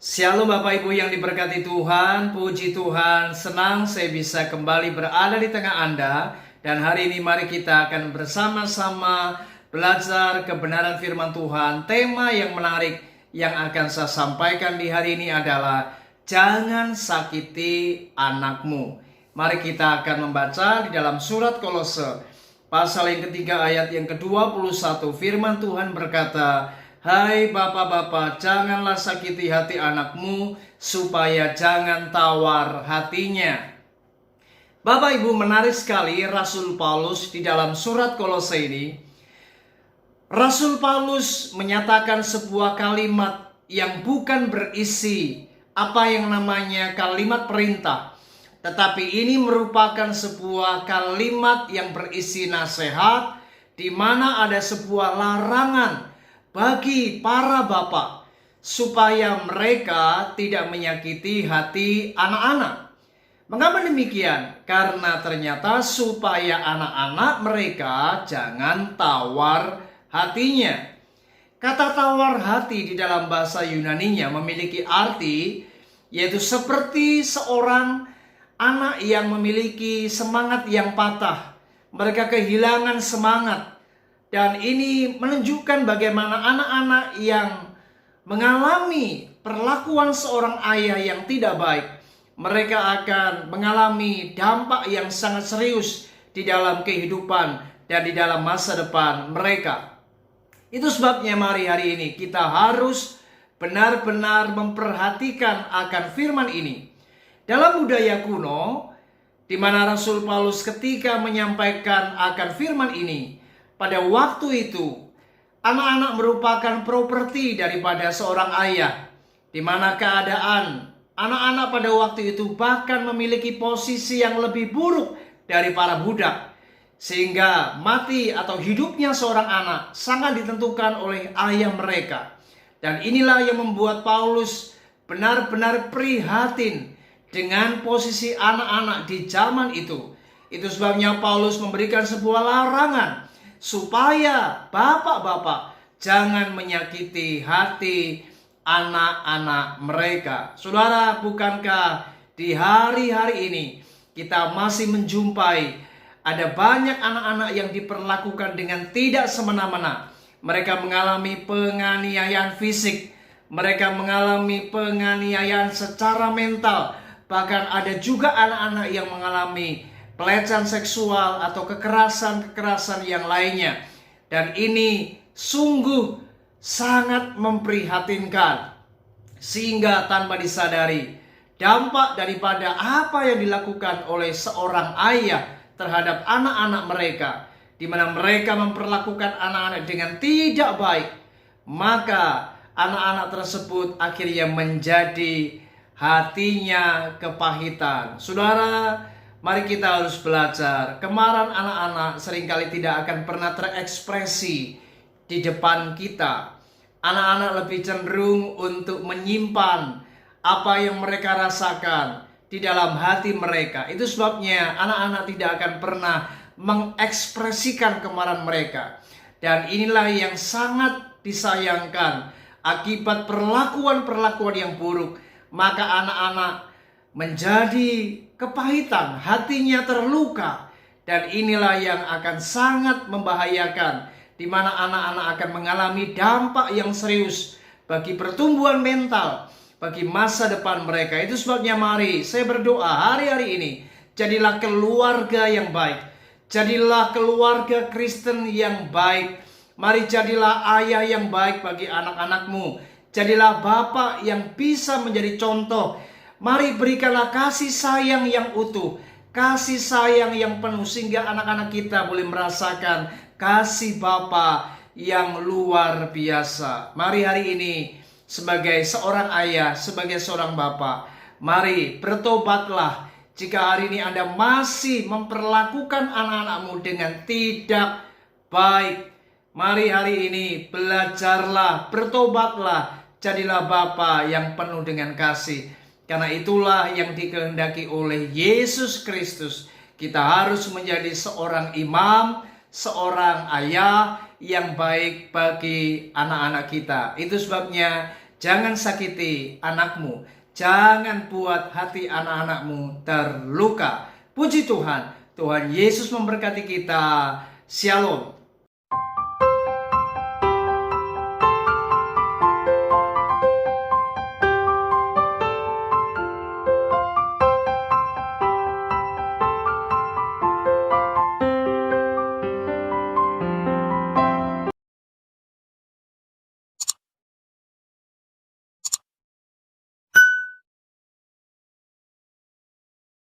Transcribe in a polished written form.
Shalom Bapak Ibu yang diberkati Tuhan, puji Tuhan, senang saya bisa kembali berada di tengah Anda. Dan hari ini mari kita akan bersama-sama belajar kebenaran firman Tuhan. Tema yang menarik yang akan saya sampaikan di hari ini adalah jangan sakiti anakmu. Mari kita akan membaca di dalam surat Kolose pasal yang ketiga ayat yang ke-21. Firman Tuhan berkata, hai bapak-bapak, janganlah sakiti hati anakmu, supaya jangan tawar hatinya. Bapak Ibu, menarik sekali Rasul Paulus di dalam surat Kolose ini. Rasul Paulus menyatakan sebuah kalimat yang bukan berisi apa yang namanya kalimat perintah, tetapi ini merupakan sebuah kalimat yang berisi nasihat, di mana ada sebuah larangan bagi para bapak supaya mereka tidak menyakiti hati anak-anak. Mengapa demikian? Karena ternyata supaya anak-anak mereka jangan tawar hatinya. Kata tawar hati di dalam bahasa Yunaninya memiliki arti yaitu seperti seorang anak yang memiliki semangat yang patah. Mereka kehilangan semangat. Dan ini menunjukkan bagaimana anak-anak yang mengalami perlakuan seorang ayah yang tidak baik, mereka akan mengalami dampak yang sangat serius di dalam kehidupan dan di dalam masa depan mereka. Itu sebabnya mari hari ini kita harus benar-benar memperhatikan akan firman ini. Dalam budaya kuno, di mana Rasul Paulus ketika menyampaikan akan firman ini, pada waktu itu, anak-anak merupakan properti daripada seorang ayah, di mana keadaan anak-anak pada waktu itu bahkan memiliki posisi yang lebih buruk dari para budak. Sehingga mati atau hidupnya seorang anak sangat ditentukan oleh ayah mereka. Dan inilah yang membuat Paulus benar-benar prihatin dengan posisi anak-anak di zaman itu. Itu sebabnya Paulus memberikan sebuah larangan supaya bapak-bapak jangan menyakiti hati anak-anak mereka. Saudara, bukankah di hari-hari ini kita masih menjumpai ada banyak anak-anak yang diperlakukan dengan tidak semena-mena. Mereka mengalami penganiayaan fisik, mereka mengalami penganiayaan secara mental. Bahkan ada juga anak-anak yang mengalami pelecehan seksual atau kekerasan-kekerasan yang lainnya. Dan ini sungguh sangat memprihatinkan. Sehingga tanpa disadari, dampak daripada apa yang dilakukan oleh seorang ayah terhadap anak-anak mereka, di mana mereka memperlakukan anak-anak dengan tidak baik, maka anak-anak tersebut akhirnya menjadi hatinya kepahitan. Saudara, mari kita harus belajar. Kemarahan anak-anak seringkali tidak akan pernah terekspresi di depan kita. Anak-anak lebih cenderung untuk menyimpan apa yang mereka rasakan di dalam hati mereka. Itu sebabnya anak-anak tidak akan pernah mengekspresikan kemarahan mereka. Dan inilah yang sangat disayangkan. Akibat perlakuan-perlakuan yang buruk, maka anak-anak menjadi kepahitan, hatinya terluka. Dan inilah yang akan sangat membahayakan, di mana anak-anak akan mengalami dampak yang serius bagi pertumbuhan mental, bagi masa depan mereka. Itu sebabnya mari saya berdoa hari-hari ini, jadilah keluarga yang baik, jadilah keluarga Kristen yang baik. Mari jadilah ayah yang baik bagi anak-anakmu, jadilah bapak yang bisa menjadi contoh. Mari berikanlah kasih sayang yang utuh, kasih sayang yang penuh, sehingga anak-anak kita boleh merasakan kasih Bapa yang luar biasa. Mari hari ini sebagai seorang ayah, sebagai seorang bapak, mari bertobatlah. Jika hari ini Anda masih memperlakukan anak-anakmu dengan tidak baik, mari hari ini belajarlah, bertobatlah, jadilah bapa yang penuh dengan kasih. Karena itulah yang dikehendaki oleh Yesus Kristus. Kita harus menjadi seorang imam, seorang ayah yang baik bagi anak-anak kita. Itu sebabnya Jangan sakiti anakmu. Jangan buat hati anak-anakmu terluka. Puji Tuhan. Tuhan Yesus memberkati kita. Shalom.